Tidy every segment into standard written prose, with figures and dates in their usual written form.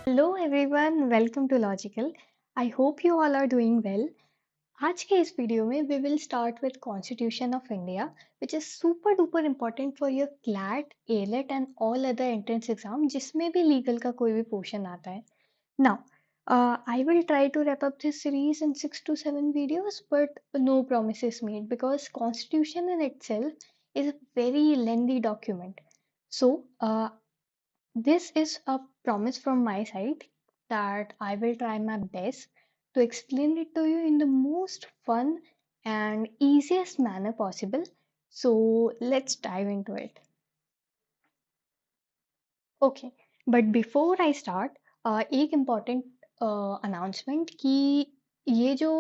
Hello everyone, welcome to logical. I hope you all are doing well. आज के इस video में we will start with constitution of India, which is super duper important for your CLAT, AILET and all other entrance exam जिसमें भी legal का कोई भी portion आता है। Now I will try to wrap up this series in 6 to 7 videos, but no promises made because constitution in itself is a very lengthy document. So this is a promise from my side that I will try my best to explain it to you in the most fun and easiest manner possible. So let's dive into it. Okay, but before I start, एक important announcement कि ये जो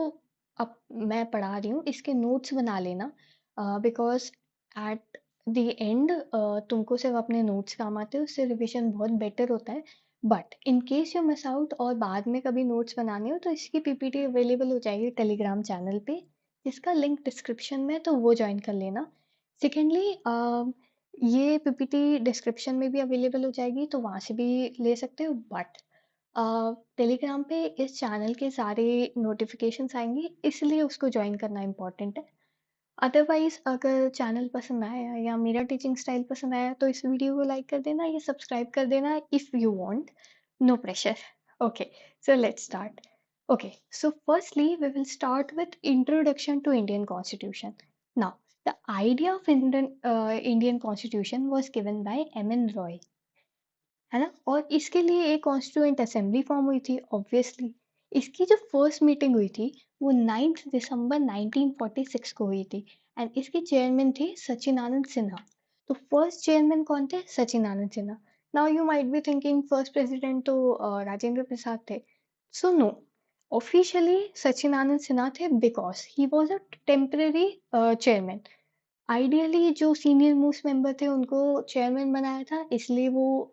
अब मैं पढ़ा रही हूँ इसके नोट्स बना लेना, बिकॉज एट द एंड तुमको सिर्फ अपने नोट्स काम आते हैं, उससे रिवीजन बहुत बेटर होता है। But in case you miss out और बाद में कभी नोट्स बनाने हो तो इसकी पीपीटी अवेलेबल हो जाएगी टेलीग्राम चैनल पे, जिसका लिंक डिस्क्रिप्शन में है, तो वो ज्वाइन कर लेना। सेकेंडली, ये पीपीटी डिस्क्रिप्शन में भी अवेलेबल हो जाएगी, तो वहाँ से भी ले सकते हो। बट टेलीग्राम पे इस चैनल के सारे नोटिफिकेशंस आएंगे, इसलिए उसको ज्वाइन करना इम्पोर्टेंट है। अदरवाइज अगर चैनल पसंद आया या मेरा टीचिंग स्टाइल पसंद आया तो इस वीडियो को लाइक कर देना या सब्सक्राइब कर देना if you want. No pressure. Okay, so let's start. Okay, so firstly, we will start with introduction to Indian Constitution. Now, the idea of Indian Constitution was given by M.N. Roy, है ना? और इसके लिए एक constituent assembly form हुई थी obviously. इसकी जो फर्स्ट मीटिंग हुई थी वो 9 दिसंबर 1946 को हुई थी, एंड इसके चेयरमैन थे सचिनानंद सिन्हा। तो फर्स्ट चेयरमैन कौन थे? Sachidanand Sinha. Now you might be thinking first president तो राजेंद्र प्रसाद थे। So no, officially Sachidanand Sinha थे because he was a temporary chairman. Ideally जो सीनियर मोस्ट मेंबर थे उनको चेयरमैन बनाया था, इसलिए वो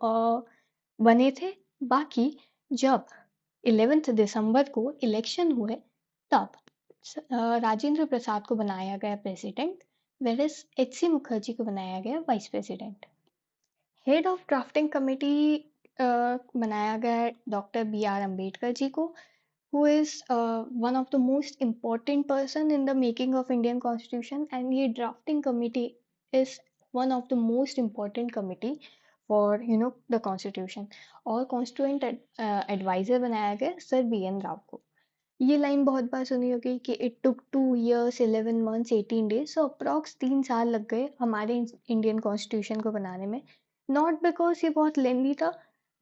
बने थे। बाकी जब 11 दिसंबर को इलेक्शन हुए तब राजेंद्र प्रसाद को बनाया गया प्रेसिडेंट, वेरस एच.सी. मुखर्जी को बनाया गया vice president. Head of drafting committee बनाया गया डॉक्टर बी.आर. अम्बेडकर जी को, who is one of the most important person in the making of Indian Constitution, and ये drafting committee is one of the most important committee for the Constitution। और constituent advisor बनाया गया sir BN. Rao को। ये line बहुत बार सुनी होगी कि it took 2 years 11 months 18 days, so approx 3 साल लग गए हमारे इंडियन कॉन्स्टिट्यूशन को बनाने में। नॉट बिकॉज ये बहुत लेंदी था,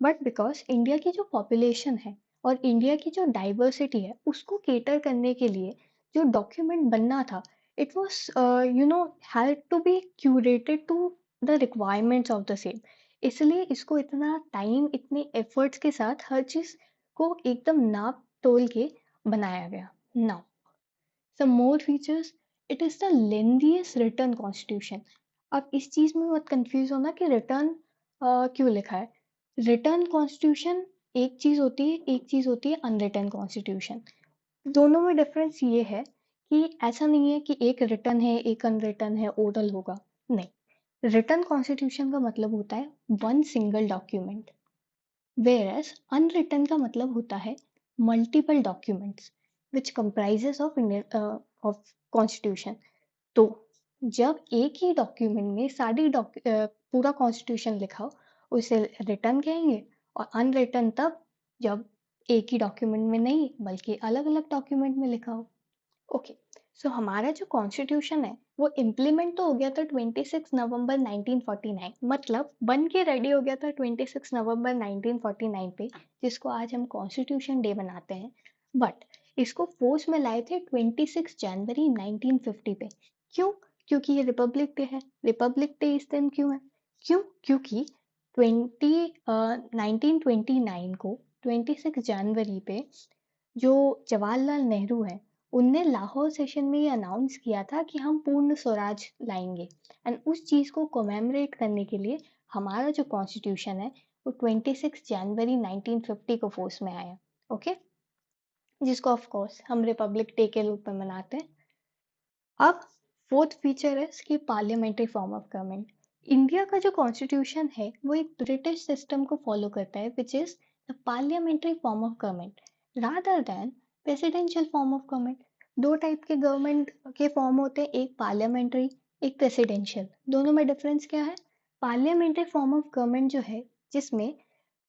बट बिकॉज इंडिया की जो पॉपुलेशन है और इंडिया की जो डाइवर्सिटी है उसको केटर करने के लिए जो डॉक्यूमेंट बनना था, it was had to be curated to the requirements of the same. इसलिए इसको इतना टाइम, इतने एफर्ट्स के साथ हर चीज़ को एकदम नाप तोल के बनाया गया। Now some more features, it is the lengthiest written constitution। अब इस चीज में मत कंफ्यूज होना कि रिटर्न क्यों लिखा है। रिटर्न कॉन्स्टिट्यूशन एक चीज होती है, एक चीज होती है अनरिटन कॉन्स्टिट्यूशन। दोनों में डिफरेंस ये है कि ऐसा नहीं है कि एक रिटर्न है एक अनरिटन है, ओरल होगा, नहीं। रिटर्न कॉन्स्टिट्यूशन का मतलब होता है one single document, whereas unwritten का मतलब होता है multiple documents which comprises of Indian of constitution। तो जब एक ही डॉक्यूमेंट में पूरा कॉन्स्टिट्यूशन लिखा हो उसे रिटर्न कहेंगे, और अनरिटन तब जब एक ही डॉक्यूमेंट में नहीं बल्कि अलग अलग डॉक्यूमेंट में लिखा हो। ओके, सो हमारा जो कॉन्स्टिट्यूशन है वो इम्प्लीमेंट तो हो गया था 26 नवंबर 1949, मतलब बन के रेडी हो गया था 26 नवंबर 1949 पे, जिसको आज हम कॉन्स्टिट्यूशन डे बनाते हैं। बट इसको फोर्स में लाए थे 26 जनवरी 1950 पे। क्यों? क्योंकि ये रिपब्लिक डे है। रिपब्लिक डे इस दिन क्यों है? क्यों? क्योंकि 1929 को 26 जनवरी पे जो जवाहरलाल नेहरू है उनने लाहौर सेशन में ये अनाउंस किया था कि हम पूर्ण स्वराज लाएंगे, एंड उस चीज़ को कोमेमोरेट करने के लिए हमारा जो कॉन्स्टिट्यूशन है वो 26 जनवरी 1950 को फोर्स में आया। ओके, जिसको ऑफ कोर्स हम रिपब्लिक डे के रूप में मनाते हैं। अब फोर्थ फीचर है इसकी parliamentary form of government. India का जो कॉन्स्टिट्यूशन है वो एक ब्रिटिश सिस्टम को फॉलो करता है, विच is the parliamentary form of government rather than presidential form of government. दो टाइप के गवर्नमेंट के फॉर्म होते हैं, एक पार्लियामेंट्री, एक प्रेसिडेंशियल। दोनों में डिफरेंस क्या है? पार्लियामेंट्री फॉर्म ऑफ गवर्नमेंट जो है, जिसमें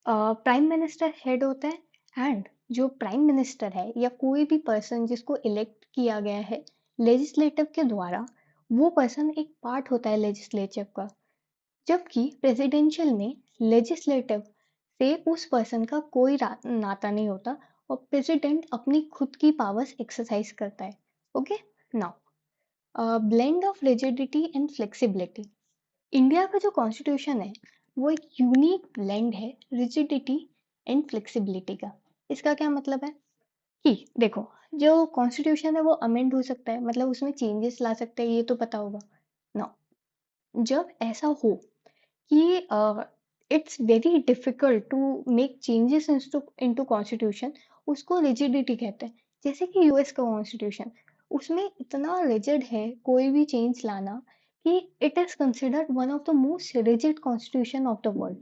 प्राइम मिनिस्टर हेड होता है, एंड जो प्राइम मिनिस्टर है या कोई भी पर्सन जिसको इलेक्ट किया गया है लेजिस्लेटिव के द्वारा, वो पर्सन एक पार्ट होता है लेजिस्लेटिव का। जबकि प्रेसिडेंशियल में लेजिस्लेटिव से उस पर्सन का कोई नाता नहीं होता, और प्रेसिडेंट अपनी खुद की पावर्स एक्सरसाइज करता है। Okay, now blend of rigidity and flexibility. India का जो कॉन्स्टिट्यूशन है वो एक यूनिक ब्लेंड है रिजिडिटी एंड फ्लेक्सिबिलिटी का। इसका क्या मतलब है कि देखो, जो कॉन्स्टिट्यूशन है वो अमेंड हो सकता है, मतलब उसमें चेंजेस ला सकते हैं, ये तो पता होगा ना। जब ऐसा हो कि it's very difficult to make changes into constitution, उसको रिजिडिटी कहते हैं। जैसे कि यूएस का कॉन्स्टिट्यूशन, उसमें इतना रिजिड है कोई भी चेंज लाना कि it is considered one of the most rigid constitution of the world.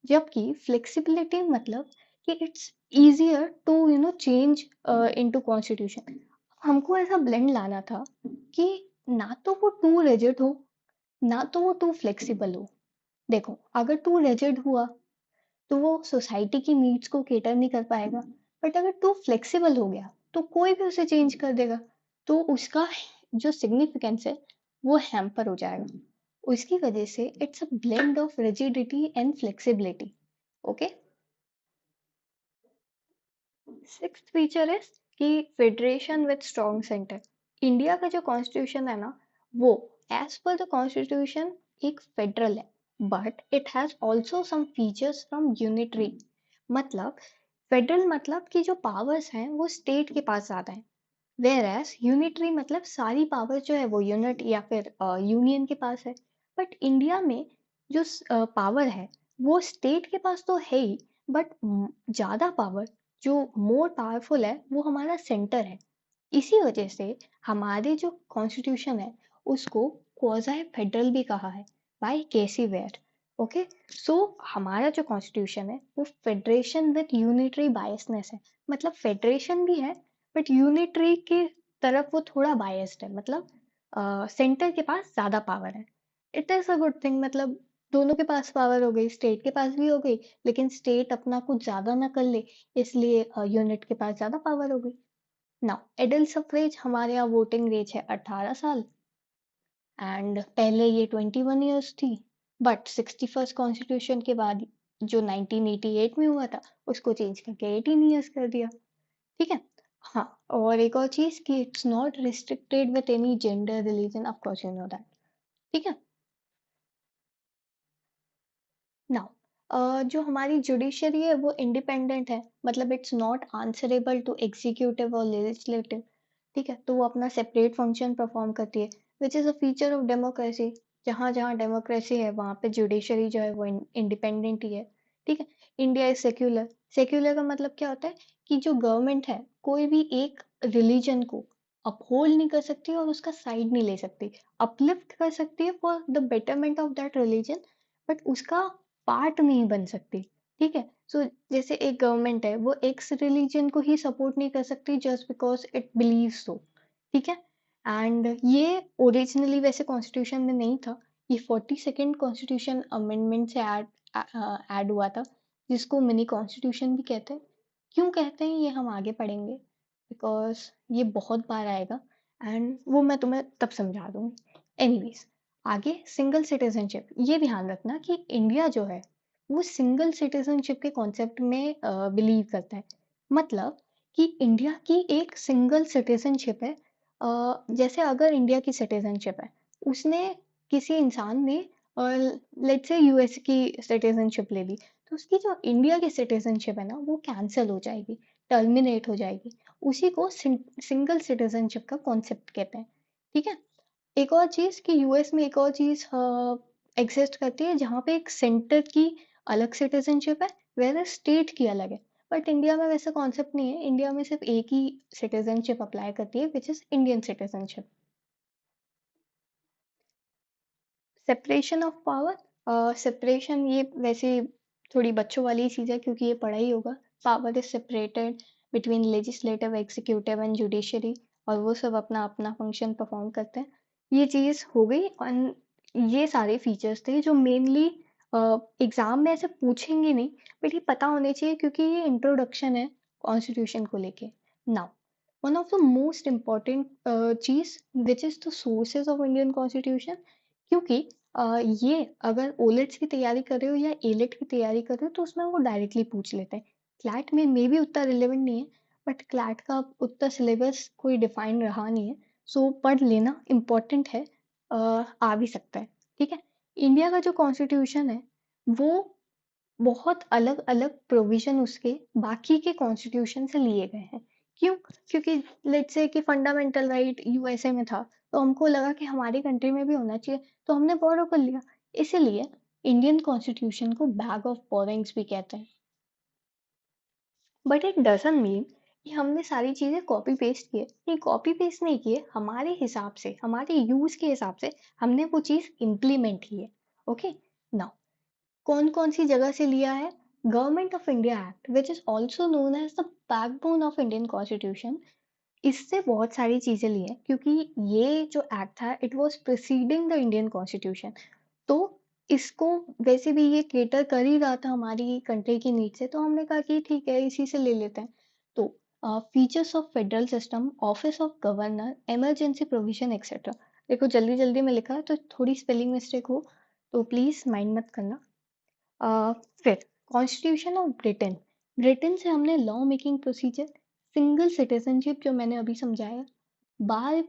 जबकि फ्लेक्सिबिलिटी मतलब कि it's easier to change into constitution. हमको ऐसा ब्लेंड लाना था कि ना तो वो टू रिजिड हो, ना तो वो टू फ्लेक्सिबल हो। देखो, अगर टू रिजिड हुआ तो वो सोसाइटी की नीड्स को केटर नहीं कर पाएगा, बट अगर टू फ्लेक्सिबल हो गया तो कोई भी उसे चेंज कर देगा, तो उसका जो सिग्निफिकेंस है वो हैम्पर हो जाएगा। उसकी वजह से it's a blend of rigidity and flexibility. Okay, sixth feature is कि federation with strong centre. India का जो कॉन्स्टिट्यूशन है ना, वो एज पर द कॉन्स्टिट्यूशन एक फेडरल है, but it has also some features from unitary. मतलब फेडरल मतलब कि जो पावर्स हैं वो स्टेट के पास ज्यादा है, वेयर एज यूनिटरी मतलब सारी पावर जो है वो यूनिट या फिर यूनियन के पास है। बट इंडिया में जो पावर है वो स्टेट के पास तो है ही, बट ज्यादा पावर, जो मोर पावरफुल है, वो हमारा सेंटर है। इसी वजह से हमारे जो कॉन्स्टिट्यूशन है उसको क्वाज़ी फेडरल भी कहा है बाय केसी वेयर। ओके, सो हमारा जो कॉन्स्टिट्यूशन है वो फेडरेशन विद यूनिटरी बायसनेस है। मतलब फेडरेशन भी है, बट यूनिटरी की तरफ वो थोड़ा बायस्ड है, मतलब सेंटर के पास ज़्यादा पावर है। It is a good thing, मतलब दोनों के पास पावर हो गई, स्टेट के पास भी हो गई, लेकिन स्टेट अपना कुछ ज़्यादा ना कर ले, इसलिए यूनिट के पास ज़्यादा पावर हो गई। नाउ एडल्ट सफरेज, हमारे यहाँ वोटिंग एज है 18 साल, एंड पहले ये 21 ईयर्स थी, बट 61st कॉन्स्टिट्यूशन के बाद जो 1988 में हुआ था उसको चेंज करके 18 ईयर्स कर दिया। ठीक है। हाँ, और एक और चीज कि it's not restricted with any gender religion, of course you know that. ठीक है। नाउ जो हमारी जुडिशरी है वो इंडिपेंडेंट है, मतलब it's not answerable to executive और लेजिस्लेटिव। ठीक है, तो वो अपना सेपरेट फंक्शन परफॉर्म करती है, which is a feature of democracy. जहाँ जहाँ डेमोक्रेसी है वहाँ पे जुडिशरी जो है वो इंडिपेंडेंट ही है। ठीक है। India is secular. सेक्युलर का मतलब क्या होता है कि जो गवर्नमेंट है कोई भी एक रिलीजन को अपहोल्ड नहीं कर सकती और उसका साइड नहीं ले सकती। अपलिफ्ट कर सकती है for the betterment of that religion, but उसका पार्ट नहीं बन सकती। ठीक है। सो जैसे एक गवर्नमेंट है वो एक्स रिलीजन को ही सपोर्ट नहीं कर सकती just because it believe so. ठीक है। एंड ये ओरिजिनली वैसे कॉन्स्टिट्यूशन में नहीं था, ये 42nd कॉन्स्टिट्यूशन अमेंडमेंट से ऐड हुआ था, जिसको मिनी कॉन्स्टिट्यूशन भी कहते हैं। क्यों कहते हैं ये हम आगे पढ़ेंगे, बिकॉज ये बहुत बार आएगा, एंड वो मैं तुम्हें तब समझा दूंगी। एनीवेज, आगे सिंगल सिटीजनशिप, ये ध्यान रखना कि इंडिया जो है वो सिंगल सिटीजनशिप के कॉन्सेप्ट में बिलीव करता है। मतलब कि इंडिया की एक सिंगल सिटीजनशिप है। जैसे अगर इंडिया की सिटीजनशिप है, उसने किसी इंसान ने लेट्स से यूएस की सिटीजनशिप ले ली, तो उसकी जो इंडिया की सिटीजनशिप है ना वो कैंसिल हो जाएगी, टर्मिनेट हो जाएगी। उसी को सिंगल सिटीजनशिप का कॉन्सेप्ट कहते हैं। ठीक है। एक और चीज़ कि यूएस में एक और चीज़ एग्जिस्ट करती है जहाँ पे एक सेंटर की अलग सिटीजनशिप है, वेयर स्टेट की अलग है। बट इंडिया में वैसा कॉन्सेप्ट नहीं है, इंडिया में सिर्फ एक ही सिटीजनशिप अप्लाई करती है, which is Indian citizenship. Separation of power, separation ये वैसे थोड़ी बच्चों वाली चीज़ है क्योंकि ये पढ़ा ही होगा। Power is separated between legislative, executive and judiciary, और वो सब अपना अपना फंक्शन परफॉर्म करते हैं। ये चीज़ हो गई। और ये सारे फीचर्स थे जो मेनली एग्जाम में ऐसे पूछेंगे नहीं, बट ये पता होने चाहिए क्योंकि ये इंट्रोडक्शन है कॉन्स्टिट्यूशन को लेके। Now one of the most important चीज which is the sources of Indian constitution, क्योंकि ये अगर ओलेट्स की तैयारी कर रहे हो या एलेट की तैयारी कर रहे हो तो उसमें वो डायरेक्टली पूछ लेते हैं। क्लैट में मे भी उतना रिलेवेंट नहीं है, बट क्लैट का उतना सिलेबस कोई डिफाइन रहा नहीं है, सो पढ़ लेना इम्पोर्टेंट है। आ भी सकता है। ठीक है। इंडिया का जो कॉन्स्टिट्यूशन है वो बहुत अलग अलग प्रोविजन उसके बाकी के कॉन्स्टिट्यूशन से लिए गए हैं। क्यों? क्योंकि लेट्स से कि फंडामेंटल राइट यूएसए में था, तो हमको लगा कि हमारी कंट्री में भी होना चाहिए, तो हमने बोरो कर लिया। इसीलिए इंडियन कॉन्स्टिट्यूशन को बैग ऑफ बोरिंग्स भी कहते हैं। बट इट डजंट मीन कि हमने सारी चीजें कॉपी पेस्ट किए। नहीं, कॉपी पेस्ट नहीं किए, हमारे हिसाब से, हमारे यूज के हिसाब से हमने वो चीज इम्प्लीमेंट की है। ओके। नाउ कौन कौन सी जगह से लिया है? Government of India act which is also known as the backbone of Indian constitution, इससे बहुत सारी चीजें ली हैं क्योंकि ये जो एक्ट था it was preceding the Indian constitution. तो इसको वैसे भी ये केटर कर ही रहा था हमारी कंट्री की नीड से, तो हमने कहा कि ठीक है इसी से ले लेते हैं। तो features of federal system, office of governor, emergency provision etcetera. देखो जल्दी जल्दी में लिखा है तो थोड़ी स्पेलिंग मिस्टेक हो तो प्लीज माइंड मत करना। फिर कॉन्स्टिट्यूशन ऑफ ब्रिटेन, ब्रिटेन से हमने law making procedure, single citizenship जो मैंने अभी समझाया, bye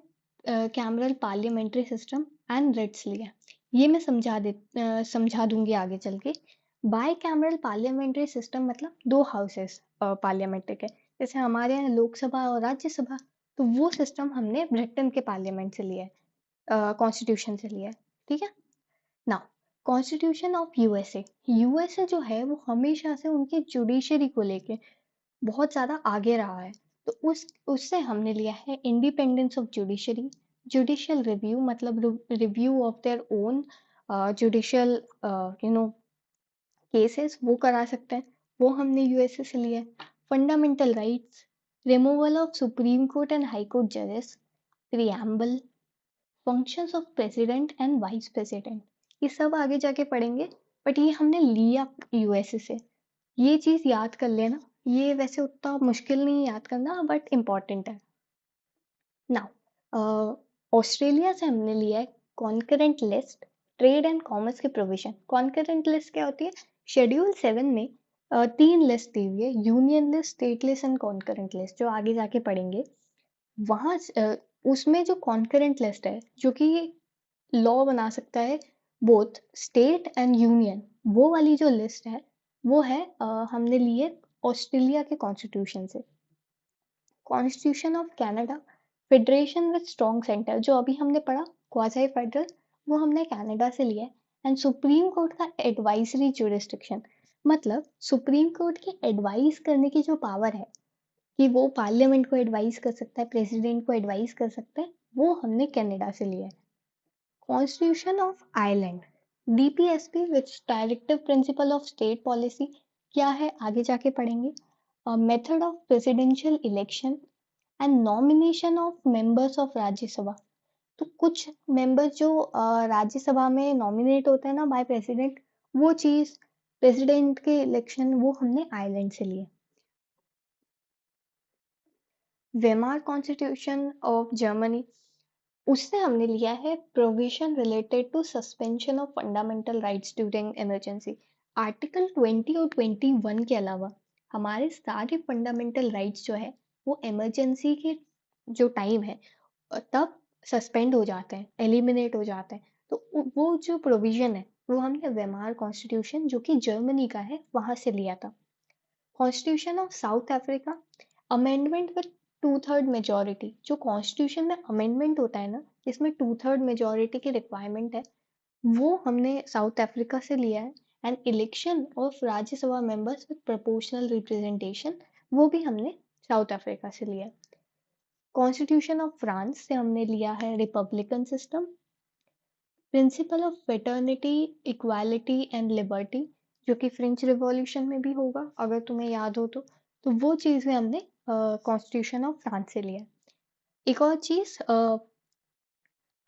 cameral parliamentary system and writs लिया। ये मैं समझा दूंगी आगे चल के। बाय कैमरल पार्लियामेंट्री सिस्टम मतलब दो हाउसेस पार्लियामेंट्री के, जैसे हमारे यहाँ लोकसभा और राज्यसभा, तो वो सिस्टम हमने ब्रिटेन के पार्लियामेंट से लिया है, कॉन्स्टिट्यूशन से लिया है। ठीक है। Now constitution of USA, USA जो है वो हमेशा से उनकी जुडिशरी को लेके बहुत ज़्यादा आगे रहा है। तो उस उससे हमने लिया है independence of judiciary, judicial review मतलब review of their own judicial you know cases वो करा सकते हैं, वो हमने यूएसए से लिया है। Fundamental rights, removal of supreme court and high court जजेस, preamble, functions of president and vice president, ये सब आगे जाके पढ़ेंगे, बट ये हमने लिया यूएसए से। ये चीज याद कर लेना। ये वैसे उतना मुश्किल नहीं याद करना, बट इम्पॉर्टेंट है। नाउ ऑस्ट्रेलिया से हमने लिया है concurrent list, trade and commerce के प्रोविजन। कॉन्करेंट लिस्ट क्या होती है? शेड्यूल 7 में तीन लिस्ट दी हुई है, union list, state list and concurrent list, जो आगे जाके पढ़ेंगे। वहाँ उसमें जो कॉन्करेंट लिस्ट है जो कि लॉ बना सकता है बोथ स्टेट एंड यूनियन, वो वाली जो लिस्ट है वो है हमने ली है ऑस्ट्रेलिया के कॉन्स्टिट्यूशन से। Constitution of Canada, federation with strong centre, जो अभी हमने पढ़ा क्वासी फेडरल, वो हमने कनाडा से लिया है। एंड सुप्रीम कोर्ट का एडवाइजरी जुरिस्डिक्शन, मतलब सुप्रीम कोर्ट की एडवाइस करने की जो पावर है कि वो पार्लियामेंट को एडवाइस कर सकता है, प्रेसिडेंट को एडवाइस कर सकता है, वो हमने कनाडा से लिया है। Constitution of Ireland, DPSP which directive principle of state policy, क्या है आगे जाके पढ़ेंगे। Method of presidential election and nomination of members of Rajya Sabha, तो कुछ मेंबर जो राज्यसभा में नॉमिनेट होते हैं ना बाय प्रेसिडेंट, वो चीज, प्रेसिडेंट के इलेक्शन, वो हमने आयरलैंड से लिए। वेमार कॉन्स्टिट्यूशन ऑफ जर्मनी, उससे हमने लिया है provision related to suspension of fundamental rights during emergency. Article 20 और 21 के अलावा हमारे सारे फंडामेंटल राइट्स जो है वो इमरजेंसी के जो टाइम है तब सस्पेंड हो जाते हैं, एलिमिनेट हो जाते हैं। तो वो जो प्रोविजन है वो हमने वेमार कॉन्स्टिट्यूशन जो कि जर्मनी का है वहां से लिया था। Constitution of south Africa, amendment with two third majority, जो कॉन्स्टिट्यूशन में अमेंडमेंट होता है ना जिसमें टू थर्ड मेजोरिटी की रिक्वायरमेंट है, वो हमने साउथ अफ्रीका से लिया है। And election of Rajya Sabha members with proportional representation, वो भी हमने साउथ अफ्रीका से लिया है। कॉन्स्टिट्यूशन ऑफ फ्रांस से हमने लिया है Republican system, principle of fraternity, equality and liberty, जो कि फ्रेंच रिवॉल्यूशन में भी होगा अगर तुम्हें याद हो तो वो चीज़ भी हमने कॉन्स्टिट्यूशन ऑफ फ्रांस से लिया है। एक और चीज़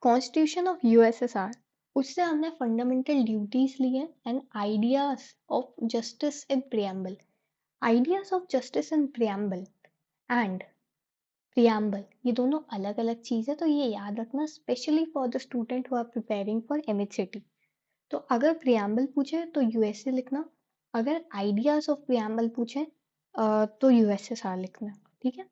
कॉन्स्टिट्यूशन ऑफ यूएसएसआर, उससे हमने फंडामेंटल ड्यूटीज ली हैं and ideas of justice in preamble. Ideas of justice in preamble and preamble ये दोनों अलग अलग चीज़ है, तो ये याद रखना specially for the student who are preparing for MHCT. तो अगर प्रियम्बल पूछे तो यूएसए लिखना, अगर आइडियाज ऑफ प्रियम्बल पूछे तो यूएसएसआर लिखना। ठीक है,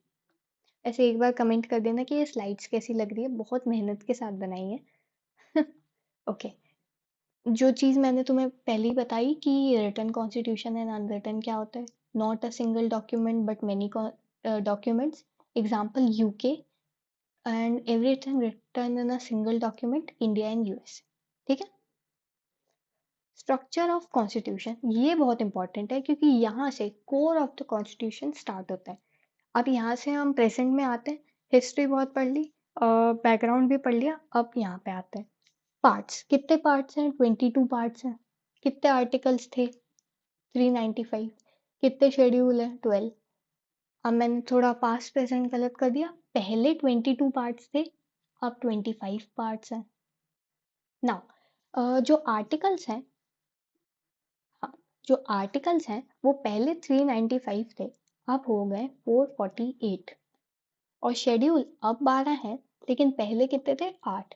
ऐसे एक बार कमेंट कर देना कि ये स्लाइड्स कैसी लग रही है, बहुत मेहनत के साथ बनाई है। ओके, जो चीज़ मैंने तुम्हें पहले ही बताई कि रिटन कॉन्स्टिट्यूशन एंड अनरिटन क्या होता है, not a single document but many documents, example UK and everything written in a single document India and US. ठीक है, स्ट्रक्चर ऑफ कॉन्स्टिट्यूशन ये बहुत इंपॉर्टेंट है क्योंकि यहाँ से core of the constitution start होता है। अब यहाँ से हम प्रेजेंट में आते हैं, हिस्ट्री बहुत पढ़ ली, बैकग्राउंड भी पढ़ लिया, अब यहाँ पे आते हैं पार्ट्स। कितने पार्ट्स हैं? 22 पार्ट्स हैं। कितने आर्टिकल्स थे? 395। कितने शेड्यूल है? 12। अब मैंने थोड़ा पास्ट प्रेजेंट गलत कर दिया, पहले 22 पार्ट्स थे, अब 25 पार्ट्स हैं। नाउ जो आर्टिकल्स हैं, हाँ, जो आर्टिकल्स हैं वो पहले 395 थे, अब हो गए 448। और शेड्यूल अब 12 है, लेकिन पहले कितने थे? 8।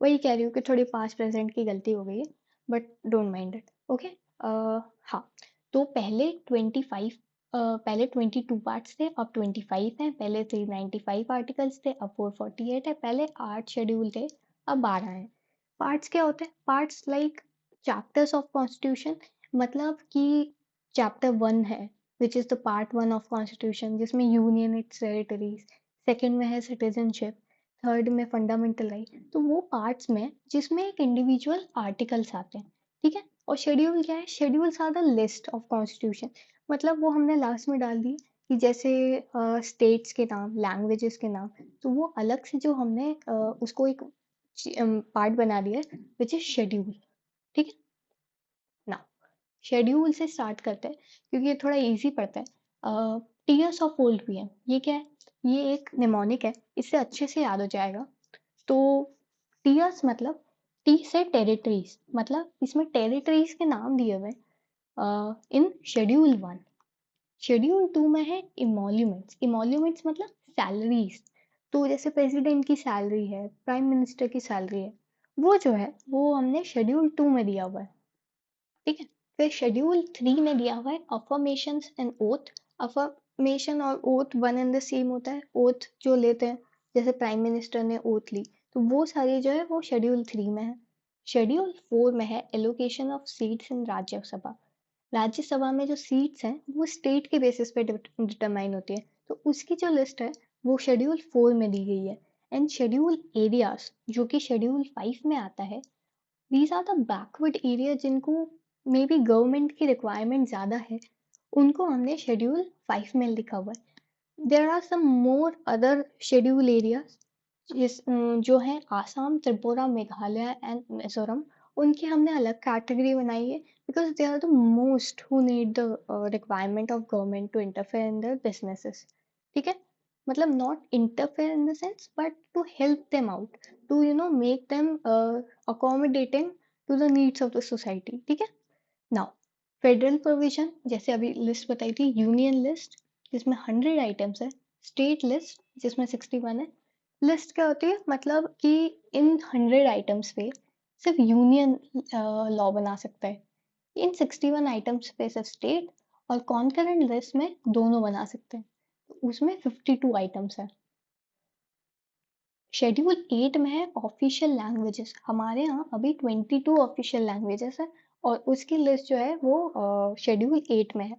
वही कह रही हूँ कि थोड़ी पास्ट प्रेजेंट की गलती हो गई है, but don't mind it. Okay, हाँ, तो पहले 22 पार्ट्स थे, अब 25 हैं। पहले 395 आर्टिकल्स थे, अब 448 है। पहले 8 शेड्यूल थे, अब 12 हैं। पार्ट्स क्या होते हैं? Parts like chapters of constitution, मतलब कि चैप्टर 1 है which is the part 1 of constitution, जिसमें यूनियन इट्स टेरिटरीज, सेकंड में है सिटीजनशिप, थर्ड में फंडामेंटल राइट। तो वो पार्ट्स में जिसमें एक इंडिविजुअल आर्टिकल्स आते हैं। ठीक है, और शेड्यूल क्या है? Schedules are the list of constitution, मतलब वो हमने लास्ट में डाल दी कि जैसे स्टेट्स के नाम, लैंग्वेजेस के नाम, तो वो अलग से जो हमने उसको एक पार्ट बना दिया है विच इज शेड्यूल। ठीक है ना, शेड्यूल से स्टार्ट करते हैं क्योंकि ये थोड़ा इजी पड़ता है। टीयर्स ऑफ ओल्ड पीएम ये क्या है? ये एक निमोनिक है, इससे अच्छे से याद हो जाएगा। तो टीयर्स मतलब टी से टेरिटरीज, मतलब इसमें टेरिटरीज के नाम दिए हुए इन शेड्यूल 1। शेड्यूल 2 में है इमोल्यूमेंट्स। इमोल्यूमेंट्स मतलब सैलरीज, तो जैसे प्रेसिडेंट की सैलरी है, प्राइम मिनिस्टर की सैलरी है, वो जो है वो हमने शेड्यूल 2 में दिया हुआ है। ठीक है, फिर शेड्यूल 3 में दिया हुआ है अफर्मेशंस एंड ओथ। अफर्मेशन और oath one and the same होता है, ओथ जो लेते हैं, जैसे प्राइम मिनिस्टर ने ओथ ली, तो वो सारी जो है वो शेड्यूल 3 में है। शेड्यूल 4 में है allocation of seats in Rajya Sabha. Rajya Sabha में जो सीट्स हैं वो स्टेट के बेसिस पे डिटरमाइन होती है, तो उसकी जो लिस्ट है वो शेड्यूल 4 में दी गई है। एंड शेड्यूल एरियाज जो कि शेड्यूल 5 में आता है, these are the backward area जिनको मे बी गवर्नमेंट की रिक्वायरमेंट ज़्यादा है, उनको हमने शेड्यूल 5 में लिखा हुआ है। There are some more other schedule areas जो हैं आसाम, त्रिपुरा, मेघालय एंड मिजोरम, उनकी हमने अलग कैटेगरी बनाई है because they are the most who need the requirement of government to interfere in their businesses. ठीक है, मतलब not interfere in the sense but to help them out, to make them accommodating to the needs of the society। ठीक है, now federal provision, जैसे अभी list बताई थी, union list जिसमें 100 आइटम्स है, स्टेट लिस्ट जिसमें 61 है। लिस्ट क्या होती है? मतलब कि इन 100 आइटम्स पे सिर्फ यूनियन लॉ बना सकता है, इन 61 आइटम्स पे सिर्फ स्टेट, और कॉन्करेंट लिस्ट में दोनों बना सकते हैं, तो उसमें 52 आइटम्स है। शेड्यूल 8 में है ऑफिशियल लैंग्वेजेस, हमारे यहाँ अभी 22 ऑफिशियल लैंग्वेजेस है, और उसकी लिस्ट जो है वो शेड्यूल 8 में है।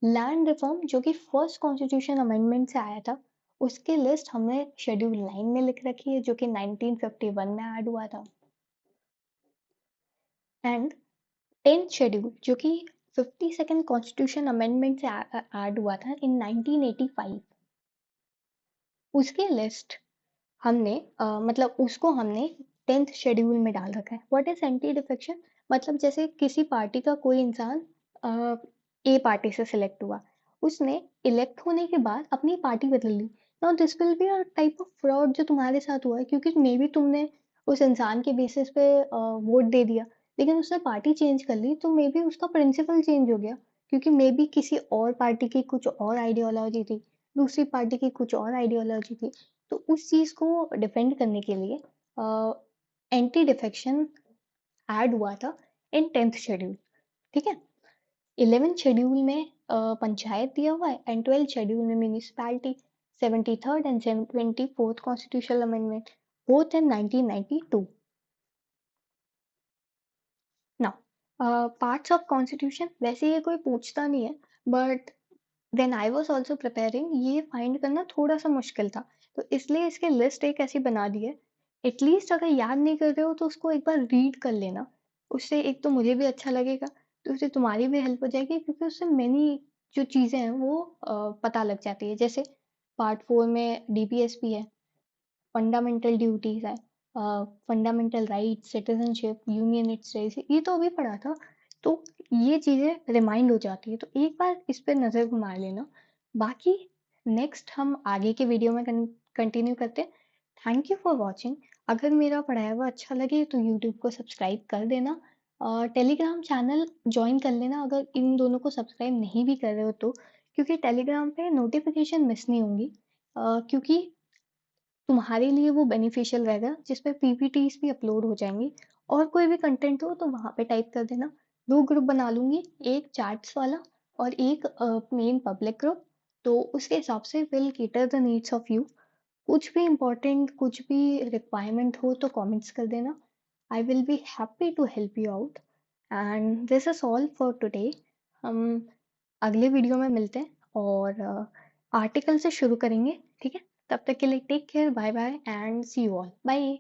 लैंड रिफॉर्म जो कि फर्स्ट कॉन्स्टिट्यूशन अमेंडमेंट से आया था, उसकी लिस्ट हमने शेड्यूल 9 में लिख रखी है जो कि 1951 में ऐड हुआ था। एंड 10th शेड्यूल जो कि 52nd कॉन्स्टिट्यूशन अमेंडमेंट से ऐड हुआ था इन 1985, उसकी लिस्ट हमने मतलब उसको हमने 10th शेड्यूल में डाल रखा है। What is anti defection? मतलब जैसे किसी पार्टी का कोई इंसान ए पार्टी से सिलेक्ट हुआ, उसने इलेक्ट होने के बाद अपनी पार्टी बदल ली। Now this will be a type of fraud जो तुम्हारे साथ हुआ है, क्योंकि मे बी तुमने उस इंसान के बेसिस पे वोट दे दिया, लेकिन उसने पार्टी चेंज कर ली, तो मे बी उसका प्रिंसिपल चेंज हो गया, क्योंकि मे बी किसी और पार्टी की कुछ और आइडियोलॉजी थी, दूसरी पार्टी की कुछ और आइडियोलॉजी थी। तो उस चीज़ को डिफेंड करने के लिए एंटी डिफेक्शन ऐड हुआ था इन 10th शेड्यूल। ठीक है, 11th शेड्यूल में पंचायत दिया हुआ है, एंड 12th शेड्यूल में municipality. 73rd and 24th constitutional amendment, both in 1992। Now parts of constitution वैसे ये कोई पूछता नहीं है, but then I was also preparing, ये फाइंड करना थोड़ा सा मुश्किल था, तो इसलिए इसके लिस्ट एक ऐसी बना दी है। एटलीस्ट अगर याद नहीं कर रहे हो तो उसको एक बार रीड कर लेना, उससे एक तो मुझे भी अच्छा लगेगा, दूसरी तुम्हारी भी हेल्प हो जाएगी, क्योंकि उससे मैनी जो चीज़ें हैं वो पता लग जाती है। जैसे पार्ट 4 में डीपीएसपी है, फंडामेंटल ड्यूटीज है, fundamental right, citizenship, union it's, ये तो अभी पढ़ा था। तो ये चीज़ें रिमाइंड हो जाती है, तो एक बार इस पे नज़र घुमा लेना। बाकी नेक्स्ट हम आगे के वीडियो में कंटिन्यू करते हैं। Thank you for watching. अगर मेरा पढ़ाया हुआ अच्छा लगे तो यूट्यूब को सब्सक्राइब कर देना, टेलीग्राम चैनल ज्वाइन कर लेना अगर इन दोनों को सब्सक्राइब नहीं भी कर रहे हो तो, क्योंकि टेलीग्राम पे नोटिफिकेशन मिस नहीं होंगी, क्योंकि तुम्हारे लिए वो बेनिफिशियल रहेगा, जिसपे पीपीटीज भी अपलोड हो जाएंगी। और कोई भी कंटेंट हो तो वहाँ पे टाइप कर देना। 2 ग्रुप बना लूंगी, एक चैट्स वाला और एक मेन पब्लिक ग्रुप, तो उसके हिसाब से will cater the needs of you. कुछ भी इम्पोर्टेंट, कुछ भी रिक्वायरमेंट हो तो कमेंट्स कर देना, I will be happy to help you out. And this is all for today. हम अगले वीडियो में मिलते हैं और आर्टिकल से शुरू करेंगे। ठीक है, तब तक के लिए take care, bye bye and see you all, bye.